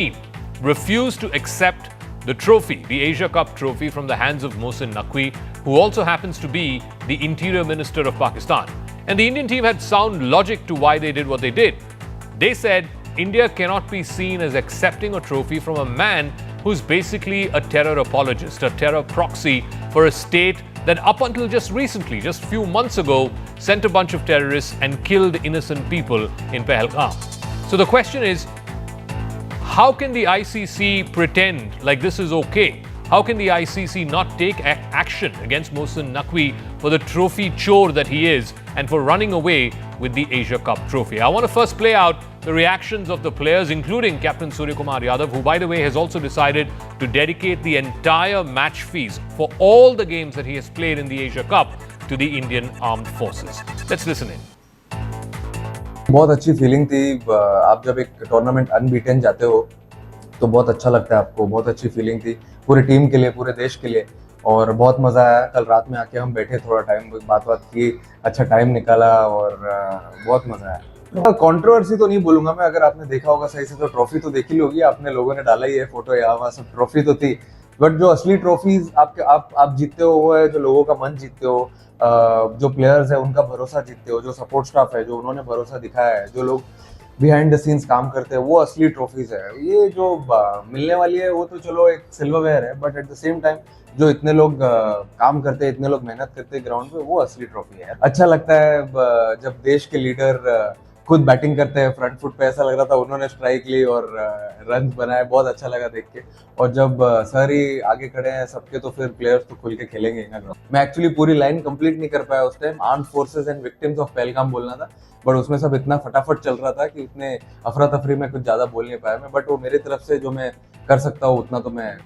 team refused to accept the trophy, the Asia Cup trophy, from the hands of Mohsin Naqvi, who also happens to be the Interior Minister of Pakistan. And the Indian team had sound logic to why they did what they did. They said India cannot be seen as accepting a trophy from a man who's basically a terror apologist, a terror proxy for a state that up until just recently, just a few months ago, sent a bunch of terrorists and killed innocent people in Pahalgam. So the question is, how can the ICC pretend like this is okay? How can the ICC not take action against Mohsin Naqvi for the trophy chore that he is and for running away with the Asia Cup trophy? I want to first play out the reactions of the players, including Captain Suryakumar Yadav, who, by the way, has also decided to dedicate the entire match fees for all the games that he has played in the Asia Cup to the Indian Armed Forces. Let's listen in. बहुत अच्छी feeling थी। आप जब एक tournament unbeaten जाते हो तो बहुत अच्छा लगता है आपको। बहुत अच्छी फीलिंग थी पूरी टीम के लिए, पूरे देश के लिए, और बहुत मज़ा आया। कल रात में आके हम बैठे, थोड़ा टाइम बात की, अच्छा टाइम निकाला और बहुत मज़ा आया। कंट्रोवर्सी तो नहीं बोलूँगा मैं, अगर आपने देखा होगा सही से तो ट्रॉफी तो देखी होगी आपने, लोगों ने डाला ही है फोटो, यहाँ वहाँ सब ट्रॉफी तो थी, बट जो असली ट्रॉफीज आप जीतते हो वो है जो लोगों का मन जीतते हो, जो प्लेयर्स है उनका भरोसा जीतते हो, जो सपोर्ट स्टाफ है जो उन्होंने भरोसा दिखाया है, जो लोग बिहाइंड द सीन्स काम करते हैं, वो असली ट्रॉफीज है। ये जो मिलने वाली है वो तो चलो एक सिल्वरवेयर है, but at the same time जो इतने लोग काम करते हैं, इतने लोग मेहनत करते हैं ग्राउंड पे, वो असली ट्रॉफी है। अच्छा लगता है जब देश के लीडर खुद बैटिंग करते हैं फ्रंट फुट पे, ऐसा लग रहा था उन्होंने स्ट्राइक ली और रन बनाए, बहुत अच्छा लगा देख के। और जब सर ही आगे खड़े हैं सबके, तो फिर प्लेयर्स तो खुल के खेलेंगे ना ग्राउंड। मैं एक्चुअली पूरी लाइन कंप्लीट नहीं कर पाया उस time, armed forces and victims of Pahalgam बोलना था, बट उसमें सब इतना फटाफट चल रहा था कि उतने अफरा तफरी में कुछ ज्यादा बोल नहीं पाया मैं, बट वो मेरी तरफ से जो मैं कर सकता हूँ उतना तो मैं।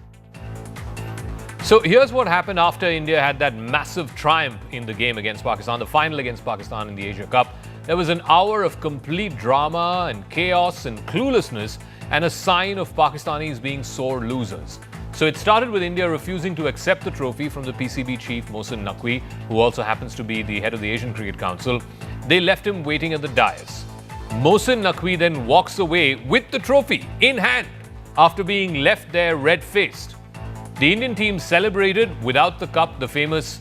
So here's what happened after India had that massive triumph in the game against Pakistan, the final against Pakistan in the Asia Cup. There was an hour of complete drama and chaos and cluelessness, and a sign of Pakistanis being sore losers. So it started with India refusing to accept the trophy from the PCB chief Mohsin Naqvi, who also happens to be the head of the Asian Cricket Council. They left him waiting at the dais. Mohsin Naqvi then walks away with the trophy in hand after being left there red-faced. The Indian team celebrated without the cup, the famous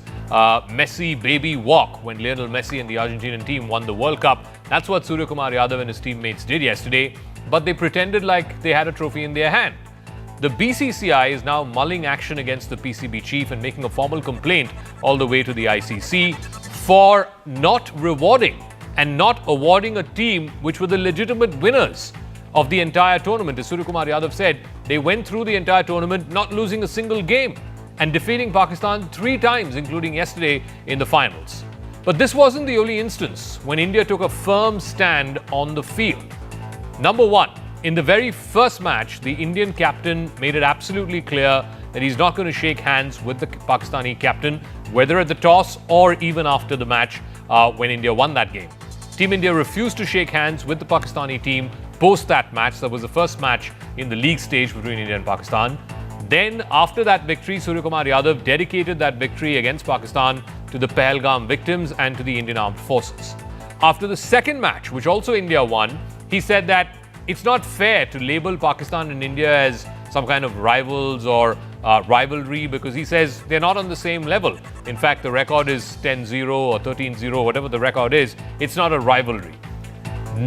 Messi baby walk when Lionel Messi and the Argentinian team won the World Cup. That's what Suryakumar Yadav and his teammates did yesterday, but they pretended like they had a trophy in their hand. The BCCI is now mulling action against the PCB chief and making a formal complaint all the way to the ICC for not rewarding and not awarding a team which were the legitimate winners of the entire tournament. As Suryakumar Yadav said, they went through the entire tournament not losing a single game and defeating Pakistan 3 times, including yesterday in the finals. But this wasn't the only instance when India took a firm stand on the field. Number one, in the very first match, the Indian captain made it absolutely clear that he's not going to shake hands with the Pakistani captain, whether at the toss or even after the match when India won that game. Team India refused to shake hands with the Pakistani team post that match. That was the first match in the league stage between India and Pakistan. Then, after that victory, Suryakumar Yadav dedicated that victory against Pakistan to the Pahalgam victims and to the Indian Armed Forces. After the second match, which also India won, he said that it's not fair to label Pakistan and India as some kind of rivals or rivalry, because he says they're not on the same level. In fact, the record is 10-0 or 13-0, whatever the record is, it's not a rivalry.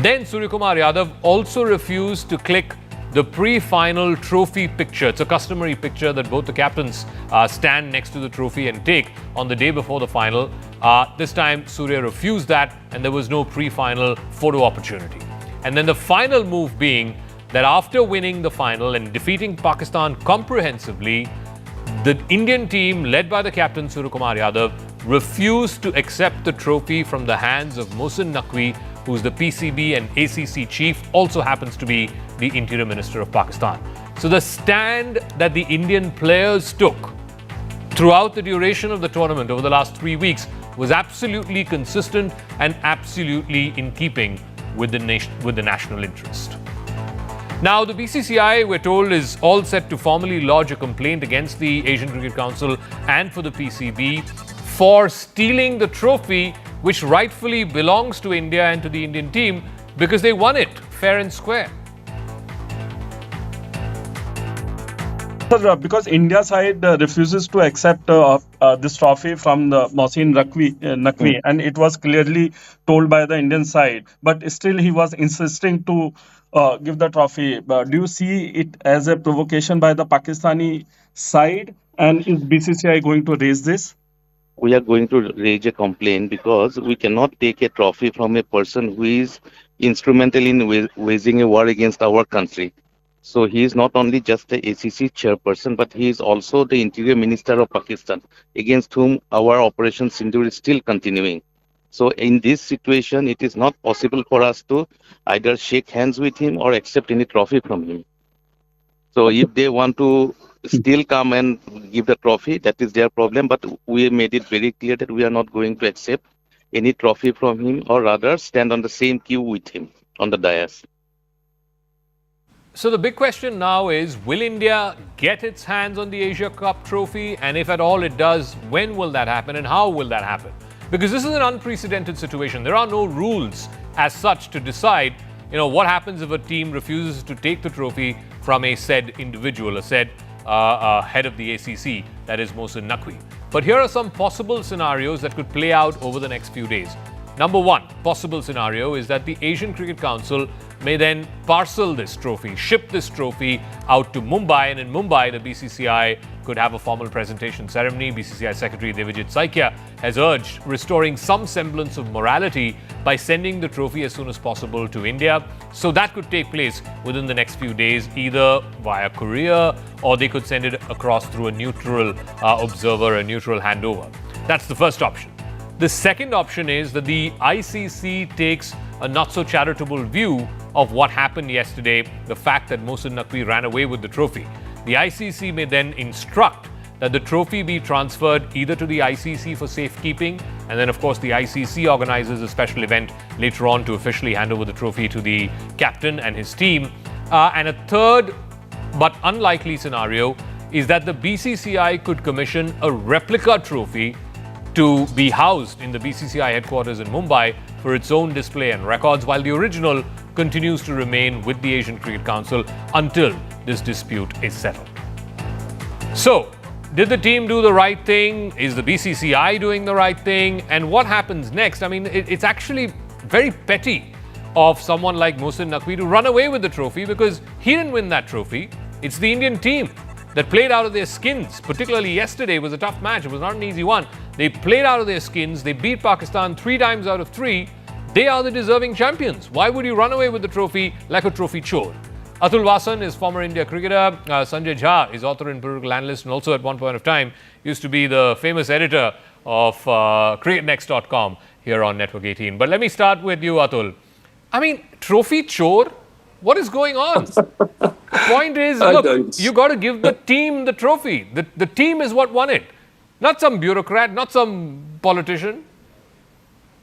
Then Suryakumar Yadav also refused to click the pre-final trophy picture. It's a customary picture that both the captains stand next to the trophy and take on the day before the final. This time, Surya refused that, and there was no pre-final photo opportunity. And then the final move being that after winning the final and defeating Pakistan comprehensively, the Indian team, led by the captain Suryakumar Yadav, refused to accept the trophy from the hands of Mohsin Naqvi, who's the PCB and ACC chief, also happens to be the Interior Minister of Pakistan. So the stand that the Indian players took throughout the duration of the tournament over the last 3 weeks was absolutely consistent and absolutely in keeping with the national interest. Now, the BCCI, we're told, is all set to formally lodge a complaint against the Asian Cricket Council and for the PCB for stealing the trophy, which rightfully belongs to India and to the Indian team, because they won it fair and square. Sir, because India side refuses to accept this trophy from the Mohsin Naqvi, and it was clearly told by the Indian side, but still he was insisting to give the trophy. Do you see it as a provocation by the Pakistani side, and is BCCI going to raise this? We are going to raise a complaint because we cannot take a trophy from a person who is instrumental in waging a war against our country. So he is not only just the ACC chairperson, but he is also the Interior Minister of Pakistan, against whom our Operation Sindoor is still continuing. So in this situation, it is not possible for us to either shake hands with him or accept any trophy from him. So if they want to still come and give the trophy, that is their problem. But we made it very clear that we are not going to accept any trophy from him, or rather stand on the same queue with him on the dais. So the big question now is, will India get its hands on the Asia Cup trophy? And if at all it does, when will that happen and how will that happen? Because this is an unprecedented situation. There are no rules as such to decide, what happens if a team refuses to take the trophy from a said individual, a said head of the ACC, that is Mohsin Naqvi. But here are some possible scenarios that could play out over the next few days. Number one possible scenario is that the Asian Cricket Council may then parcel this trophy, ship this trophy out to Mumbai, and in Mumbai the BCCI could have a formal presentation ceremony. BCCI Secretary Vijay has urged restoring some semblance of morality by sending the trophy as soon as possible to India. So that could take place within the next few days, either via courier or they could send it across through a neutral observer, a neutral handover. That's the first option. The second option is that the ICC takes a not-so-charitable view of what happened yesterday, the fact that Mohsin Naqvi ran away with the trophy. The ICC may then instruct that the trophy be transferred either to the ICC for safekeeping, and then, of course, the ICC organizes a special event later on to officially hand over the trophy to the captain and his team. And a third but unlikely scenario is that the BCCI could commission a replica trophy to be housed in the BCCI headquarters in Mumbai for its own display and records, while the original continues to remain with the Asian Cricket Council until this dispute is settled. So, did the team do the right thing? Is the BCCI doing the right thing? And what happens next? I mean, it's actually very petty of someone like Mohsin Naqvi to run away with the trophy, because he didn't win that trophy. It's the Indian team that played out of their skins. Particularly yesterday was a tough match. It was not an easy one. They played out of their skins. They beat Pakistan 3 times out of 3. They are the deserving champions. Why would you run away with the trophy like a trophy chore? Atul Vasan is former India cricketer. Sanjay Jha is author and political analyst, and also at one point of time used to be the famous editor of cricketnext.com here on Network 18. But let me start with you, Atul. I mean, trophy chore? What is going on? The point is, look, you got to give the team the trophy. The team is what won it. Not some bureaucrat, not some politician.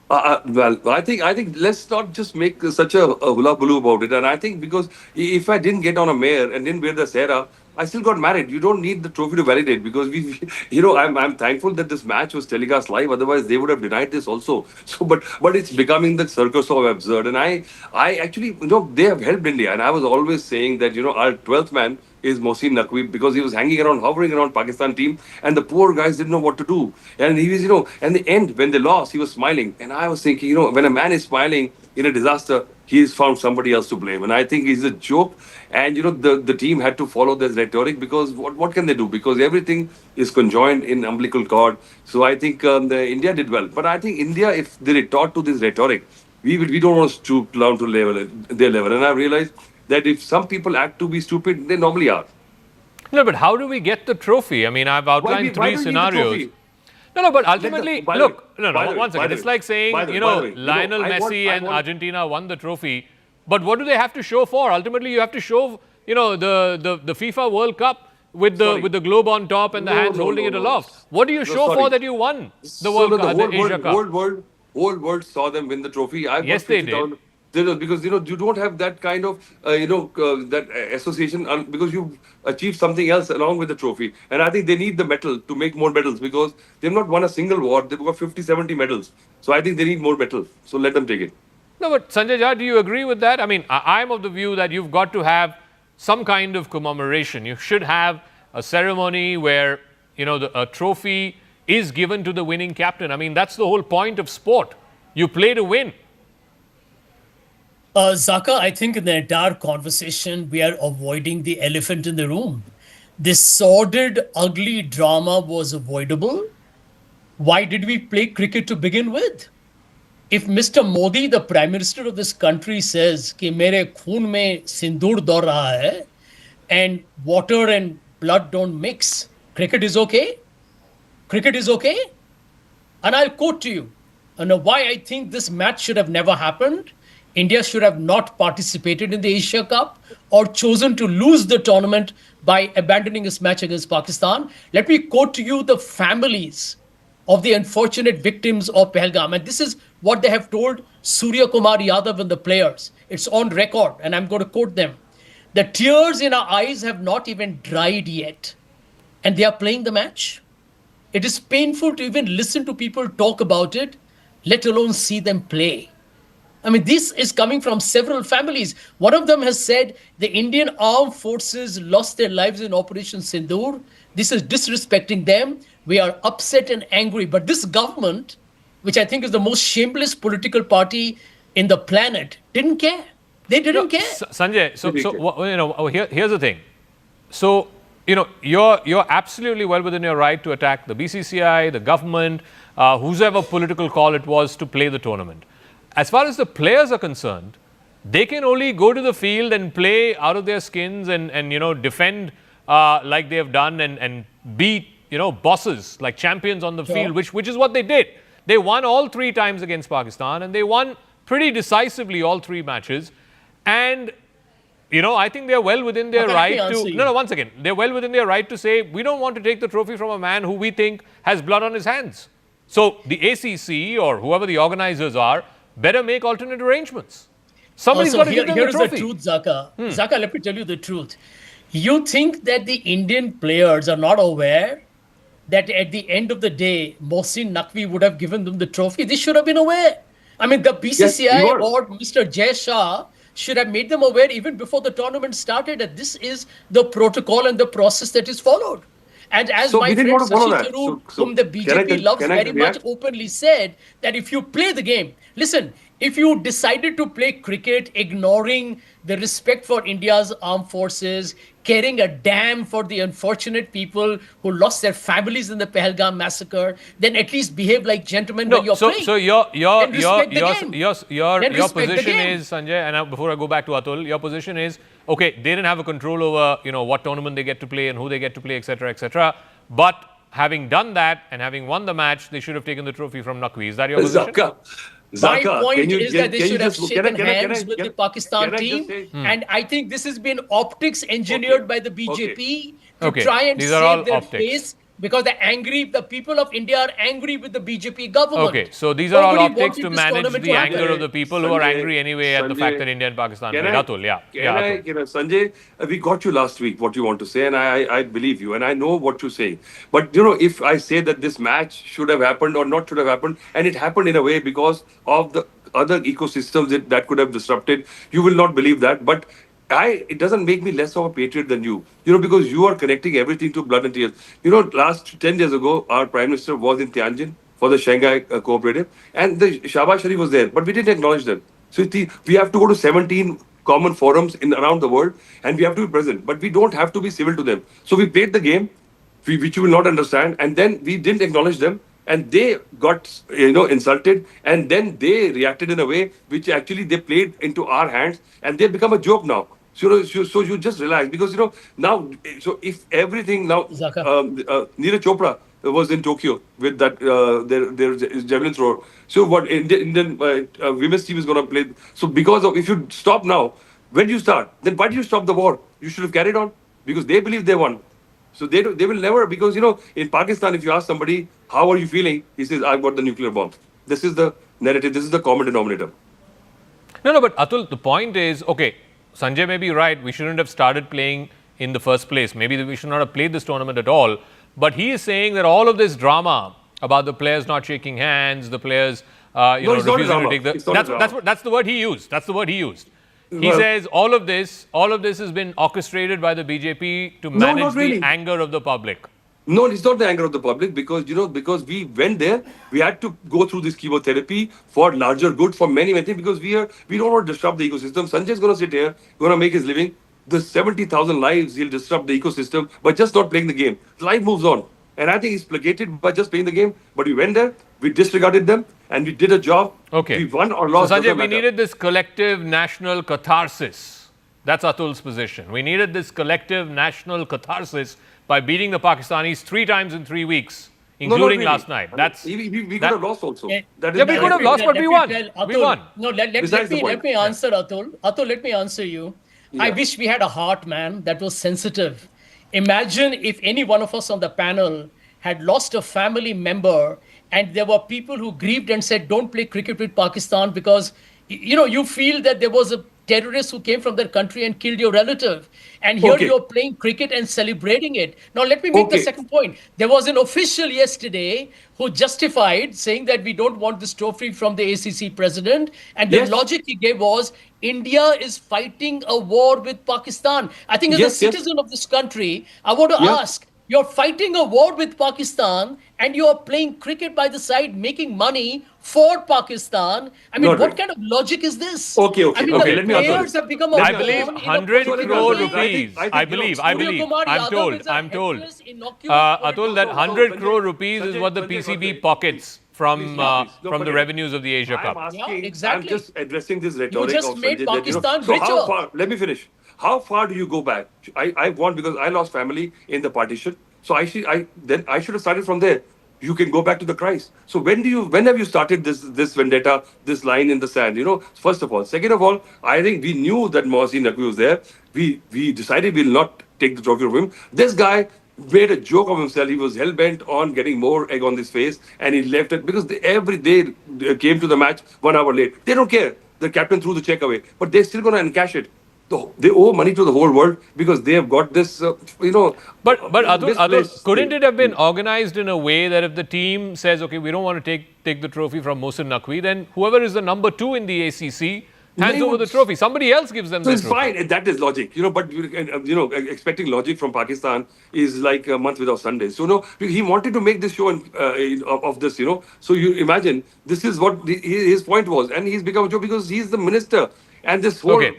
Well, I think let's not just make such a hula baloo about it. And I think because if I didn't get on a mare and didn't wear the Sera, I still got married. You don't need the trophy to validate, because I'm thankful that this match was telecast live. Otherwise, they would have denied this also. So, but it's becoming the circus of absurd. And I actually, they have helped India. And I was always saying that, our 12th man is Mohsin Naqvi, because he was hovering around Pakistan team, and the poor guys didn't know what to do. And he was, and the end, when they lost, he was smiling. And I was thinking, when a man is smiling in a disaster, he's found somebody else to blame. And I think he's a joke. And, the team had to follow this rhetoric, because what can they do? Because everything is conjoined in umbilical cord. So I think the India did well. But I think India, if they retort to this rhetoric, we don't want to stoop down to their level. And I realized that if some people act to be stupid, they normally are. No, but how do we get the trophy? I mean, I've outlined three scenarios. No, but ultimately, one second. It's like saying, Lionel Messi and Argentina won the trophy, but what do they have to show for? Ultimately, you have to show, the FIFA World Cup with the globe on top and the hands holding it aloft. What do you show for that you won the World Cup, the Asia Cup? Whole world saw them win the trophy. Yes, they did. Because you don't have that kind of that association, because you achieved something else along with the trophy. And I think they need the medal to make more medals, because they've not won a single war. They've got 50-70 medals. So I think they need more medals. So let them take it. No, but Sanjay Jha, do you agree with that? I mean, I'm of the view that you've got to have some kind of commemoration. You should have a ceremony where, a trophy is given to the winning captain. I mean, that's the whole point of sport. You play to win. Zaka, I think in the entire conversation, we are avoiding the elephant in the room. This sordid, ugly drama was avoidable. Why did we play cricket to begin with? If Mr. Modi, the Prime Minister of this country, says कि मेरे खून में सिंदूर दौड़ रहा है and water and blood don't mix, cricket is okay? Cricket is okay? And I'll quote to you why I think this match should have never happened. India should have not participated in the Asia Cup or chosen to lose the tournament by abandoning its match against Pakistan. Let me quote to you the families of the unfortunate victims of Pahalgam. And this is what they have told Surya Kumar Yadav and the players. It's on record, and I'm going to quote them. The tears in our eyes have not even dried yet, and they are playing the match. It is painful to even listen to people talk about it, let alone see them play. I mean, this is coming from several families. One of them has said the Indian armed forces lost their lives in Operation Sindoor. This is disrespecting them. We are upset and angry. But this government, which I think is the most shameless political party in the planet, didn't care. They didn't care. Sanjay, here's the thing. So, you're absolutely well within your right to attack the BCCI, the government, whoever political call it was to play the tournament. As far as the players are concerned, they can only go to the field and play out of their skins and defend like they have done and beat, bosses like champions on the field, which is what they did. They won all 3 times against Pakistan, and they won pretty decisively all 3 matches. And, I think they're well within their right to... No, once again, they're well within their right to say, we don't want to take the trophy from a man who we think has blood on his hands. So the ACC or whoever the organizers are better make alternate arrangements. Somebody's got to give them the trophy. Here's the truth, Zaka. Zaka, let me tell you the truth. You think that the Indian players are not aware that at the end of the day, Mohsin Naqvi would have given them the trophy? They should have been aware. I mean, the BCCI or Mr. Jay Shah should have made them aware even before the tournament started that this is the protocol and the process that is followed. And as my friend Shashi Karur, whom the BJP loves very much, openly said that if you play the game, listen, if you decided to play cricket ignoring the respect for India's armed forces, caring a damn for the unfortunate people who lost their families in the Pahalgam massacre, then at least behave like gentlemen when you're playing. So your position is, Sanjay, and before I go back to Atul, your position is, okay, they didn't have a control over, what tournament they get to play and who they get to play, etc., etc. But having done that and having won the match, they should have taken the trophy from Naqvi. Is that your position? My point is that they should have shaken hands with the Pakistan team. And I think this has been optics engineered by the BJP to try and save their face. Because the people of India are angry with the BJP government. Okay, so these are all optics to manage the anger of the people who are angry anyway at the fact that India and Pakistan played. Atul, Sanjay, we got you last week, what you want to say, and I believe you, and I know what you're saying. But, if I say that this match should have happened or not should have happened, and it happened in a way because of the other ecosystems that could have disrupted, you will not believe that. But it doesn't make me less of a patriot than you, because you are connecting everything to blood and tears. Last 10 years ago, our Prime Minister was in Tianjin for the Shanghai Cooperative, and the Shahbaz Sharif was there, but we didn't acknowledge them. So we have to go to 17 common forums around the world, and we have to be present, but we don't have to be civil to them. So we played the game, which you will not understand, and then we didn't acknowledge them. And they got, insulted, and then they reacted in a way which actually they played into our hands, and they've become a joke now. So you just relax, because now. So if everything now, Neeraj Chopra was in Tokyo with that their javelin thrower. So what Indian women's team is going to play? So because of, if you stop now, when you start, then why do you stop the war? You should have carried on, because they believe they won. So they will never, because in Pakistan, if you ask somebody, how are you feeling? He says, I've got the nuclear bomb. This is the narrative. This is the common denominator. No, but Atul, the point is, okay, Sanjay may be right. We shouldn't have started playing in the first place. Maybe we should not have played this tournament at all. But he is saying that all of this drama about the players not shaking hands, the players, refusing to take the... That's the word he used. That's the word he used. He says all of this has been orchestrated by the BJP to manage not really. the anger of the public. No, it's not the anger of the public because because we went there, we had to go through this chemotherapy for larger good for many things because we don't want to disrupt the ecosystem. Sanjay is going to sit here, going to make his living. The 70,000 lives he'll disrupt the ecosystem by just not playing the game. Life moves on, and I think he's placated by just playing the game. But we went there, we disregarded them, and we did a job. Okay. We won or lost. So Sanjay, doesn't we matter. needed this collective national catharsis. That's Atul's position. We needed this collective national catharsis by beating the Pakistanis 3 times in 3 weeks, No, not including really. last night. That's we could that- have lost also. Yeah, That is Yeah, we could have lost, but we won. We won. No, let Besides the me point. answer Atul. Atul, let me answer you. I wish we had a heart, man, that was sensitive. Imagine if any one of us on the panel had lost a family member and there were people who grieved and said, don't play cricket with Pakistan because, you feel that there was a terrorist who came from their country and killed your relative. And here Okay. you're playing cricket and celebrating it. Now, let me make the Okay. second point. There was an official yesterday who justified saying that we don't want this trophy from the ACC president. And the Yes. logic he gave was India is fighting a war with Pakistan. I think as Yes, a yes. citizen of this country, I want to Yeah. ask, you're fighting a war with Pakistan and you're playing cricket by the side, making money for Pakistan. I mean, Not what right. kind of logic is this? Okay. I mean, okay, the let me answer players this. have become a I me believe answer pawn in a 100 political crore game. rupees. I think, I believe. Surya Kumar I'm Yadav told. is a I'm told. helpless, innocuous Atul, that political- 100 Sanjay, crore rupees is what the Sanjay, PCB Sanjay, pockets from please, don't from the forget. revenues of the Asia I'm Cup. asking, Yeah, exactly. I'm just addressing this rhetoric just of made Sanjay. Pakistan so how richer. far? Let me finish. How far do you go back? I won because I lost family in the partition. So I should have started from there. You can go back to the Christ. So when have you started this vendetta, this line in the sand? First of all. Second of all, I think we knew that Mohsin Naqvi was there. We decided we'll not take the trophy from him. This guy made a joke of himself. He was hell bent on getting more egg on his face, and he left it because every day came to the match 1 hour late. They don't care. The captain threw the check away, but they're still going to encash it. They owe money to the whole world because they have got this, But Atul, misplaced couldn't thing. it have been organized in a way that if the team says, okay, we don't want to take the trophy from Mohsin Naqvi, then whoever is the number 2 in the ACC hands They over would- the trophy. Somebody else gives them So the it's trophy. fine. That is logic, but expecting logic from Pakistan is like a month without Sundays. So he wanted to make this show of this, So you imagine this is what his point was, and he's become a joke because he's the minister. And this whole Okay.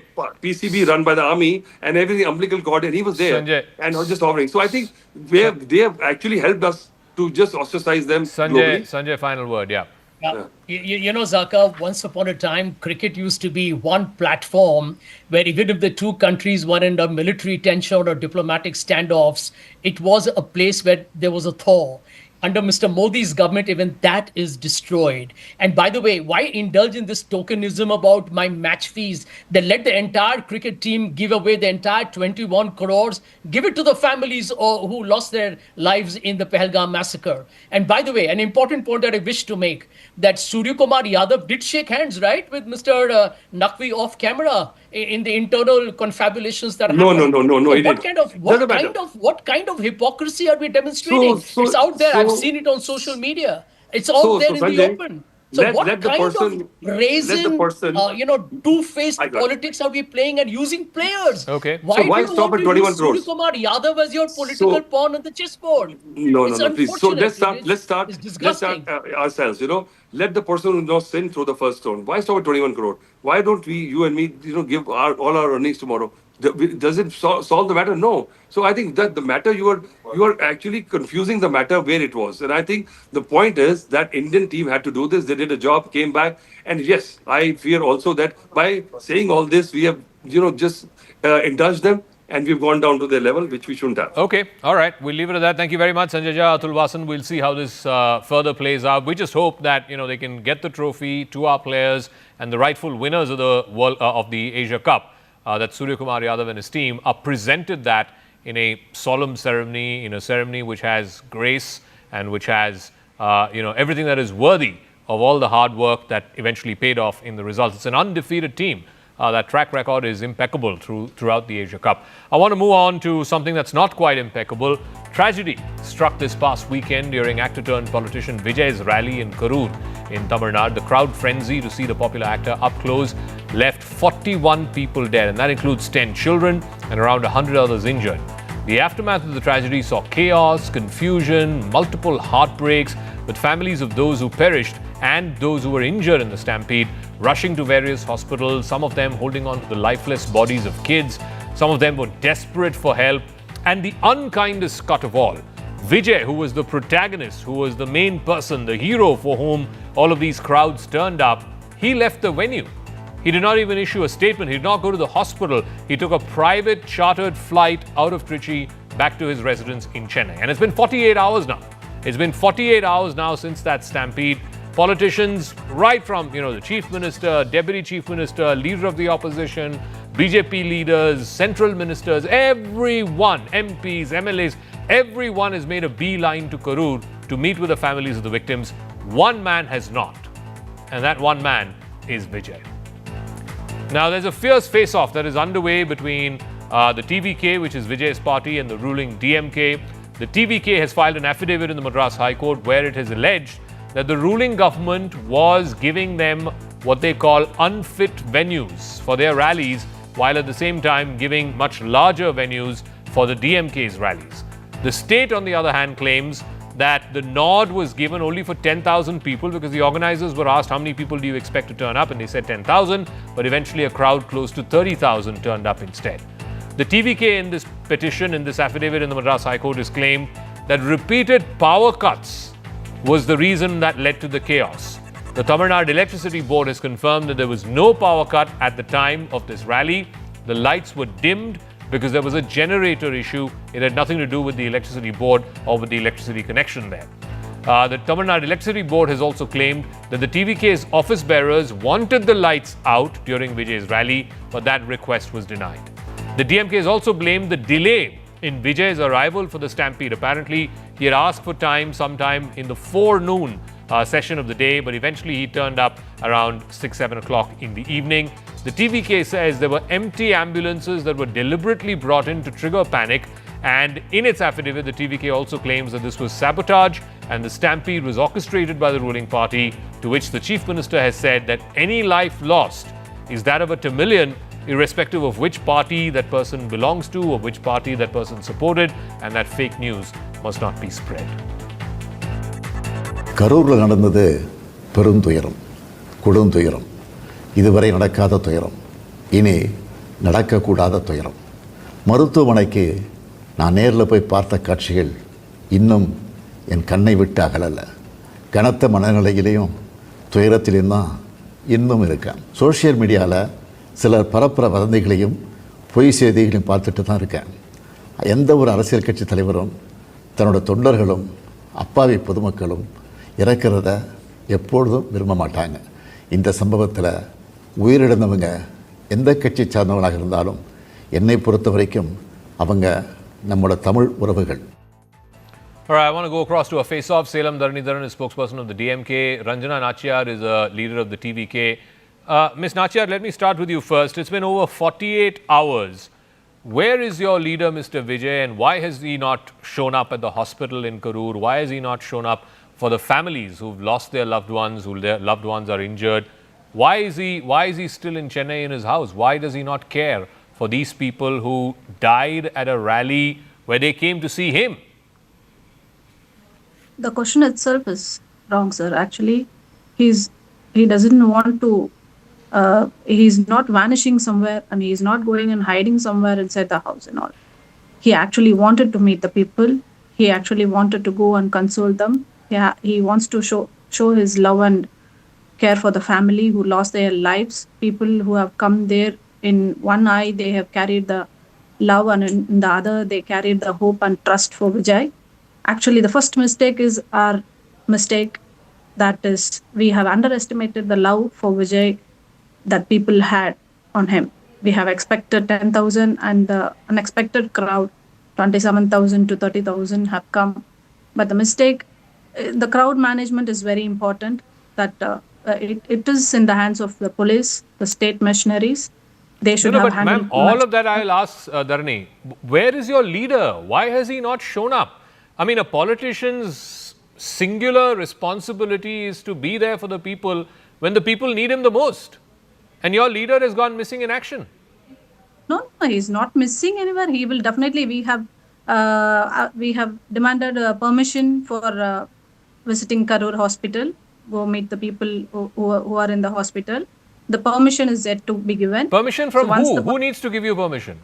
PCB run by the army and everything umbilical cord, and he was there Sanjay. and was just hovering. So I think they have actually helped us to just ostracize them globally. Sanjay, final word, yeah. Yeah. Zaka, once upon a time, cricket used to be one platform where even if the two countries were in a military tension or diplomatic standoffs, it was a place where there was a thaw. Under Mr. Modi's government, even that is destroyed. And by the way, why indulge in this tokenism about my match fees? They let the entire cricket team give away the entire 21 crores, give it to the families who lost their lives in the Pahalgam massacre. And by the way, an important point that I wish to make, that Surya Kumar Yadav did shake hands, right, with Mr. Naqvi off camera in the internal confabulations that No, happened. no, he What didn't. what kind of hypocrisy are we demonstrating? It's out there. I've seen it on social media. It's all there in the Sanjay, open. So what let the kind person- of brazen, two-faced I got it. politics are we playing and using players? Okay. Why So do why you stop want at to 21 use Surya crores? Kumar Yadav as your political So- pawn on the chessboard? No, It's please. So unfortunate. let's start It's disgusting. ourselves. Let the person who knows sin throw the first stone. Why stop at 21 crore? Why don't we, you and me, give all our earnings tomorrow? Does it solve the matter? No. So I think that the matter you are actually confusing the matter where it was, and I think the point is that Indian team had to do this. They did a job, came back, and yes, I fear also that by saying all this, we have just indulged them. And we've gone down to their level, which we shouldn't have. Okay, all right. We'll leave it at that. Thank you very much, Sanjay Jha, Atul Vasan. We'll see how this further plays out. We just hope that they can get the trophy to our players and the rightful winners of the Asia Cup. That Surya Kumar Yadav and his team are presented that in a solemn ceremony, in a ceremony which has grace and which has everything that is worthy of all the hard work that eventually paid off in the results. It's an undefeated team. That track record is impeccable throughout the Asia Cup. I want to move on to something that's not quite impeccable. Tragedy struck this past weekend during actor-turned-politician Vijay's rally in Karur in Tamil Nadu. The crowd frenzy to see the popular actor up close left 41 people dead, and that includes 10 children and around 100 others injured. The aftermath of the tragedy saw chaos, confusion, multiple heartbreaks, with families of those who perished and those who were injured in the stampede rushing to various hospitals, some of them holding on to the lifeless bodies of kids. Some of them were desperate for help. And the unkindest cut of all, Vijay, who was the protagonist, who was the main person, the hero for whom all of these crowds turned up, he left the venue. He did not even issue a statement. He did not go to the hospital. He took a private chartered flight out of Trichy back to his residence in Chennai. And it's been 48 hours now. It's been 48 hours now since that stampede. Politicians, right from the Chief Minister, Deputy Chief Minister, Leader of the Opposition, BJP leaders, central ministers, everyone, MPs, MLAs, everyone has made a beeline to Karur to meet with the families of the victims. One man has not. And that one man is Vijay. Now, there's a fierce face-off that is underway between the TVK, which is Vijay's party, and the ruling DMK. The TVK has filed an affidavit in the Madras High Court where it has alleged that the ruling government was giving them what they call unfit venues for their rallies, while at the same time giving much larger venues for the DMK's rallies. The state, on the other hand, claims that the nod was given only for 10,000 people because the organizers were asked, how many people do you expect to turn up? And they said 10,000, but eventually a crowd close to 30,000 turned up instead. The TVK in this petition, in this affidavit in the Madras High Court, has claimed that repeated power cuts was the reason that led to the chaos. The Tamil Nadu Electricity Board has confirmed that there was no power cut at the time of this rally. The lights were dimmed because there was a generator issue. It had nothing to do with the electricity board or with the electricity connection there. The Tamil Nadu Electricity Board has also claimed that the TVK's office bearers wanted the lights out during Vijay's rally, but that request was denied. The DMK has also blamed the delay in Vijay's arrival for the stampede. Apparently, he had asked for time sometime in the forenoon session of the day, but eventually he turned up around 6-7 o'clock in the evening. The TVK says there were empty ambulances that were deliberately brought in to trigger panic, and in its affidavit, the TVK also claims that this was sabotage and the stampede was orchestrated by the ruling party, to which the Chief Minister has said that any life lost is that of a Tamilian, irrespective of which party that person belongs to or which party that person supported, and that fake news must not be spread. கரூரில் நடந்தது பெருந்துயரம், கொடுந்துயரம், இதுவரை நடக்காத துயரம், இனி நடக்கக்கூடாத துயரம். மருத்துவமனைக்கு நான் நேரில் போய் பார்த்த காட்சிகள் இன்னும் என் கண்ணை விட்டு அகலலை. கனத்த மனநிலையிலையும் துயரத்திலையும் தான் இன்னும் இருக்கேன். சோஷியல் மீடியாவில் சிலர் பரப்புற வதந்திகளையும் பொய் செய்திகளையும் பார்த்துட்டு தான் இருக்கேன். எந்த ஒரு அரசியல் கட்சி தலைவரும் தன்னோட தொண்டர்களும் அப்பாவி பொதுமக்களும் இறக்கிறத எப்பொழுதும் விரும்ப மாட்டாங்க. இந்த சம்பவத்தில் உயிரிழந்தவங்க எந்த கட்சி சார்ந்தவங்களாக இருந்தாலும் என்னை பொறுத்த வரைக்கும் அவங்க நம்மளோட தமிழ் உறவுகள். All right, I want to go across to a face-off. Selam Dharanidharan is spokesperson of the DMK. Ranjana Nachiyar is a leader of the TVK. Ms. Nachiyar, let me start with you first. It's been over 48 hours. Where is your leader, Mr. Vijay, and why has he not shown up at the hospital in Karur? Why has he not shown up for the families who've lost their loved ones, who their loved ones are injured? Why is he still in Chennai in his house? Why does he not care for these people who died at a rally where they came to see him? The question itself is wrong, sir. Actually, he doesn't want to. He's not vanishing somewhere, and he's not going and hiding somewhere inside the house and all. He actually wanted to meet the people. He actually wanted to go and console them. Yeah, he wants to show his love and care for the family who lost their lives. People who have come there, in one eye they have carried the love, and in the other they carried the hope and trust for Vijay. Actually, the first mistake is our mistake. That is, we have underestimated the love for Vijay that people had on him. We have expected 10,000, and the unexpected crowd, 27,000 to 30,000 have come. But the mistake, the crowd management is very important. That it is in the hands of the police, the state machineries. They should have handled. Ma'am, all of that I'll ask Dharani. Where is your leader? Why has he not shown up? I mean, a politician's singular responsibility is to be there for the people when the people need him the most. And your leader has gone missing in action. No, he's not missing anywhere. He will definitely. We have demanded permission for visiting Karur hospital. Go meet the people who are in the hospital. The permission is yet to be given. Permission from who? Who needs to give you permission?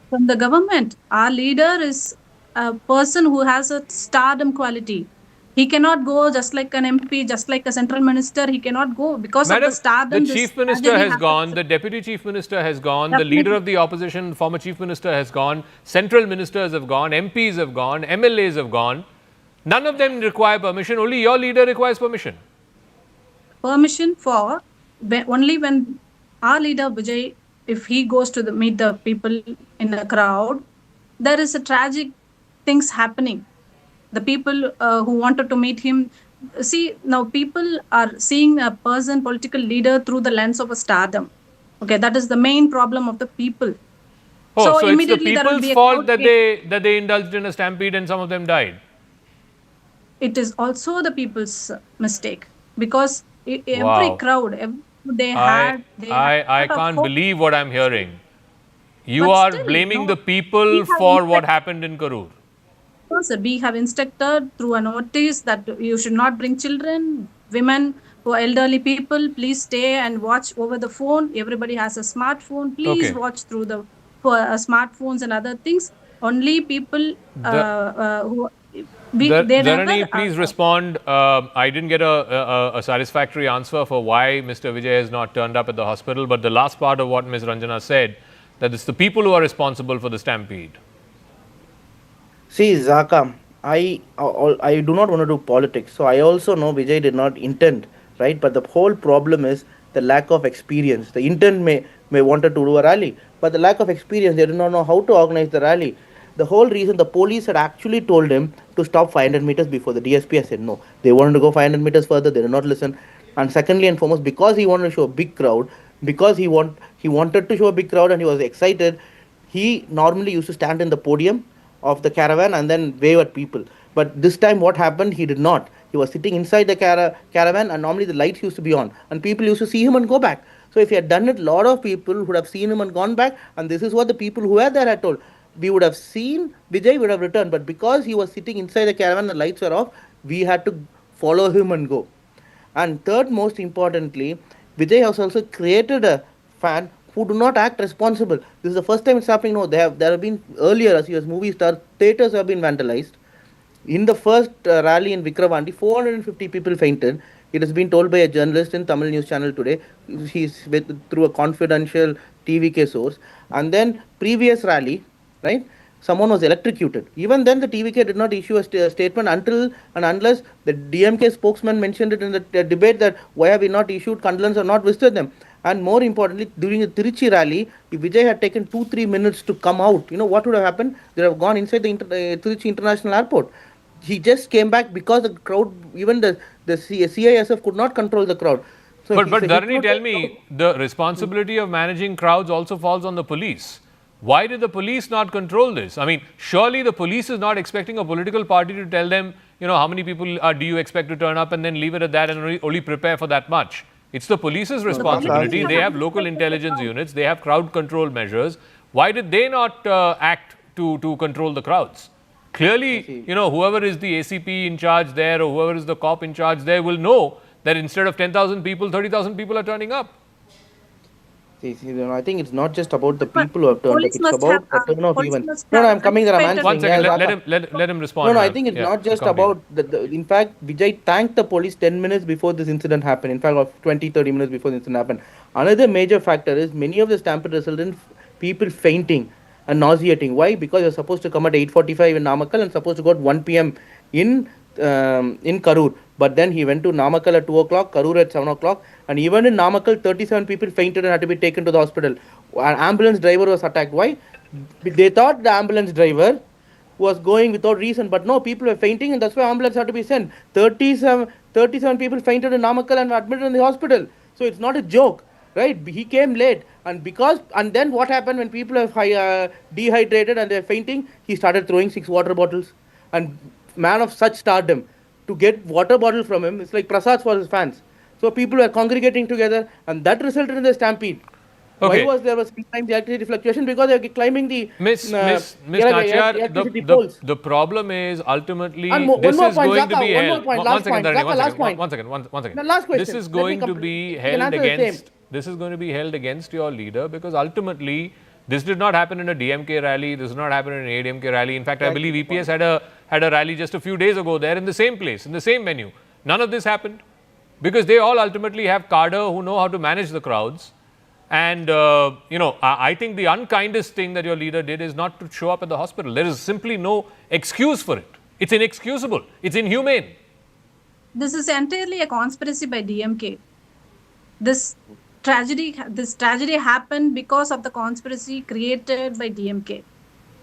From the government. Our leader is a person who has a stardom quality. He cannot go just like an MP, just like a central minister. He cannot go because Madam, of the stardom. the chief minister has gone, the deputy chief minister has gone, the leader of the opposition, former chief minister has gone, central ministers have gone, MPs have gone, MLAs have gone. None of them require permission. Only your leader requires permission. Permission for only when our leader Vijay, if he goes to meet the people in a crowd, there is a tragic things happening. The people who wanted to meet him, see, now people are seeing a person, political leader through the lens of a stardom. Okay, that is the main problem of the people. Oh, so it's the people's fault that they indulged in a stampede and some of them died. It is also the people's mistake because every crowd, I can't believe what I'm hearing. You are blaming the people for what happened in Karur. No, sir. We have instructed through a notice that you should not bring children, women, or elderly people. Please stay and watch over the phone. Everybody has a smartphone. Please watch through the smartphones and other things. Only people who. Dharani, please respond. I didn't get a satisfactory answer for why Mr. Vijay has not turned up at the hospital. But the last part of what Ms. Ranjana said, that it's the people who are responsible for the stampede. See, Zaka, I do not want to do politics. So I also know Vijay did not intend, right? But the whole problem is the lack of experience. The intent may wanted to do a rally, but the lack of experience, they did not know how to organize the rally. The whole reason the police had actually told him to stop 500 meters before. The DSP had said no. They wanted to go 500 meters further. They did not listen. And secondly and foremost, because he wanted to show a big crowd, because he wanted to show a big crowd and he was excited, he normally used to stand in the podium of the caravan and then wave at people. But this time what happened, he did not. He was sitting inside the caravan and normally the lights used to be on and people used to see him and go back. So if he had done it, a lot of people would have seen him and gone back, and this is what the people who were there had told. We would have seen Vijay would have returned, but because he was sitting inside the caravan, the lights were off, we had to follow him and go. And third, most importantly, Vijay has also created a fan who do not act responsible. This is the first time it's happening. No, there have been earlier, as movie stars, theatres have been vandalized. In the first rally in Vikravandi, 450 people fainted. It has been told by a journalist in Tamil news channel today. He's through a confidential TVK source. And then previous rally, right? Someone was electrocuted. Even then, the TVK did not issue a statement until and unless the DMK spokesman mentioned it in the debate that why have we not issued condolence or not visited them. And more importantly, during the Tiruchi rally, if Vijay had taken 2-3 minutes to come out, what would have happened? They would have gone inside the Tiruchi International Airport. He just came back because the crowd, even the CISF could not control the crowd. So but Dharani, tell me, the responsibility of managing crowds also falls on the police. Why did the police not control this? I mean, surely the police is not expecting a political party to tell them, how many people do you expect to turn up and then leave it at that and only prepare for that much. It's the police's responsibility. They have local intelligence units. They have crowd control measures. Why did they not act to control the crowds? Clearly, whoever is the ACP in charge there or whoever is the cop in charge there will know that instead of 10,000 people, 30,000 people are turning up. See, I think it's not just about the people who have turned up. It's about a turn of events. No, I'm coming there. I'm answering. 1 second. Let him respond. No, I think it's not just about in fact, Vijay thanked the police 10 minutes before this incident happened. In fact, 20-30 minutes before the incident happened. Another major factor is many of the stampede resultant people fainting and nauseating. Why? Because you're supposed to come at 8:45 in Namakkal and supposed to go at 1 p.m. in Karur. But then he went to Namakkal at 2 o'clock, Karur at 7 o'clock. And even in Namakkal, 37 people fainted and had to be taken to the hospital. An ambulance driver was attacked. Why? They thought the ambulance driver was going without reason. But no, people were fainting and that's why ambulance had to be sent. 37 people fainted in Namakkal and were admitted in the hospital. So it's not a joke, right? He came late. And then what happened when people are dehydrated and they're fainting? He started throwing 6 water bottles. And man of such stardom, to get water bottle from him, it's like Prasad for his fans. So people were congregating together, and that resulted in the stampede. Okay. Why was there was sometimes the electricity fluctuation? Because they were climbing the Miss Nachyar, electricity poles. the problem is ultimately And one this more is point, going to Zaka, be one more held. point, One last second, point, Dharani, Zaka, last point. one second. The last question. This is Let me going to complete. be You can held answer the same. against. This is going to be held against your leader because ultimately this did not happen in a DMK rally. This did not happen in an ADMK rally. In fact, I believe EPS had a rally just a few days ago there in the same place, in the same venue. None of this happened because they all ultimately have cadre who know how to manage the crowds. And, I think the unkindest thing that your leader did is not to show up at the hospital. There is simply no excuse for it. It's inexcusable. It's inhumane. This is entirely a conspiracy by DMK. This tragedy happened because of the conspiracy created by DMK.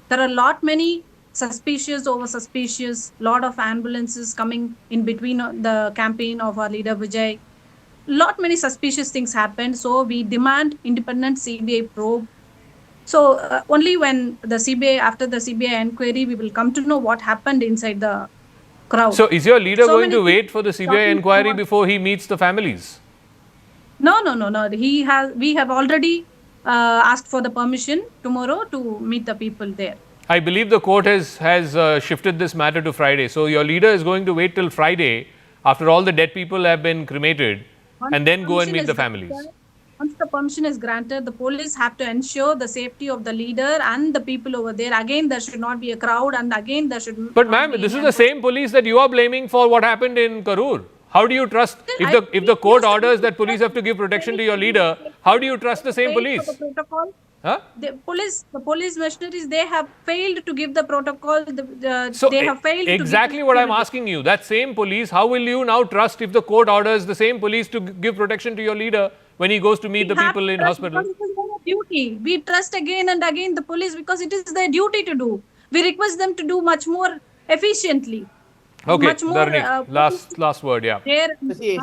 There are many suspicious over suspicious, lot of ambulances coming in between the campaign of our leader Vijay. Many suspicious things happened. So we demand independent CBI probe. So only when after the CBI inquiry, we will come to know what happened inside the crowd. So is your leader going to wait for the CBI inquiry before he meets the families? No. We have already asked for the permission tomorrow to meet the people there. I believe the court has shifted this matter to Friday. So your leader is going to wait till Friday after all the dead people have been cremated and then go and meet the families. Once the permission is granted, the police have to ensure the safety of the leader and the people over there. Again, there should not be a crowd, and again there should. But ma'am, this is the same police that you are blaming for what happened in Karur. How do you trust if the court orders that police have to give protection to your leader? How do you trust the same police? Huh? The police machineries, they have failed to give the protocol. So they have failed. Exactly what I'm asking you. That same police, how will you now trust if the court orders the same police to give protection to your leader when he goes to meet the people in hospital? Because it is their duty. We trust again and again the police because it is their duty to do. We request them to do much more efficiently. Okay, much more, last word, yeah. See,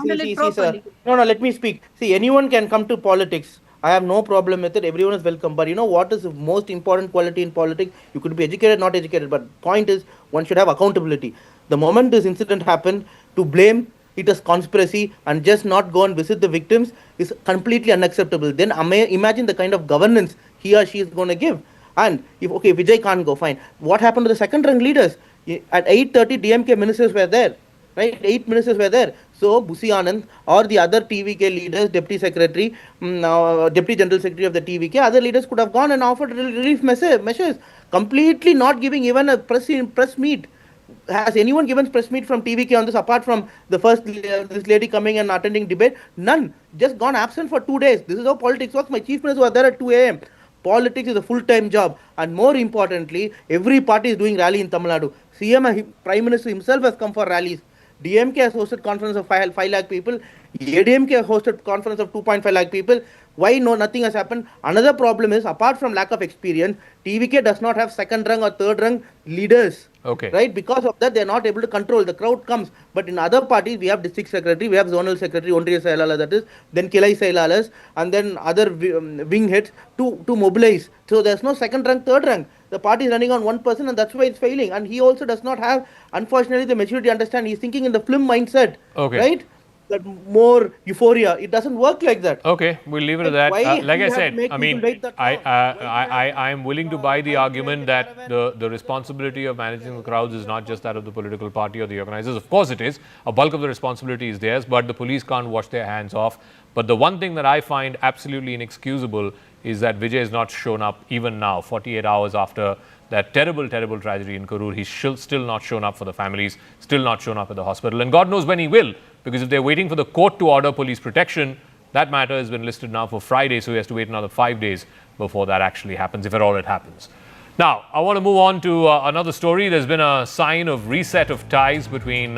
sir. No, let me speak. See, anyone can come to politics. I have no problem with it. Everyone is welcome. But you know what is the most important quality in politics? You could be educated, not educated. But point is, one should have accountability. The moment this incident happened, to blame it as conspiracy and just not go and visit the victims is completely unacceptable. Then imagine the kind of governance he or she is going to give. And if Vijay can't go, fine. What happened to the second-rank leaders? At 8:30, DMK ministers were there. Right, 8 ministers were there. So Busi Anand or the other TVK leaders, deputy secretary, deputy general secretary of the TVK, other leaders could have gone and offered relief measures. Completely not giving even a press meet. Has anyone given press meet from TVK on this apart from the first this lady coming and attending debate? None. Just gone absent for 2 days. This is how politics works. My chief minister was there at 2 a.m. Politics is a full-time job, and more importantly, every party is doing rally in Tamil Nadu. CM and Prime Minister himself has come for rallies. DMK has hosted conference of 5 lakh people. ADMK has hosted conference of 2.5 lakh people. Why nothing has happened? Another problem is, apart from lack of experience, TVK does not have second rung or third rung leaders. Okay. Right? Because of that, they are not able to control. The crowd comes. But in other parties, we have district secretary, we have zonal secretary, Ondriya Sailala, that is, then Kilai Sailalas, and then other wing heads to mobilize. So there's no second rank, third rank. The party is running on one person, and that's why it's failing. And he also does not have, unfortunately, the maturity to understand. He's thinking in the film mindset. Okay. Right? That more euphoria. It doesn't work like that. Okay, we'll leave it at that. Like I said, I mean, I am willing to buy the argument that the responsibility of managing the crowds is not just that of the political party or the organizers. Of course it is. A bulk of the responsibility is theirs, but the police can't wash their hands off. But the one thing that I find absolutely inexcusable is that Vijay has not shown up even now, 48 hours after that terrible, terrible tragedy in Karur. He's still not shown up for the families, still not shown up at the hospital. And God knows when he will, because if they're waiting for the court to order police protection, that matter has been listed now for Friday, so he has to wait another 5 days before that actually happens, if at all it happens. Now, I want to move on to another story. There's been a sign of reset of ties between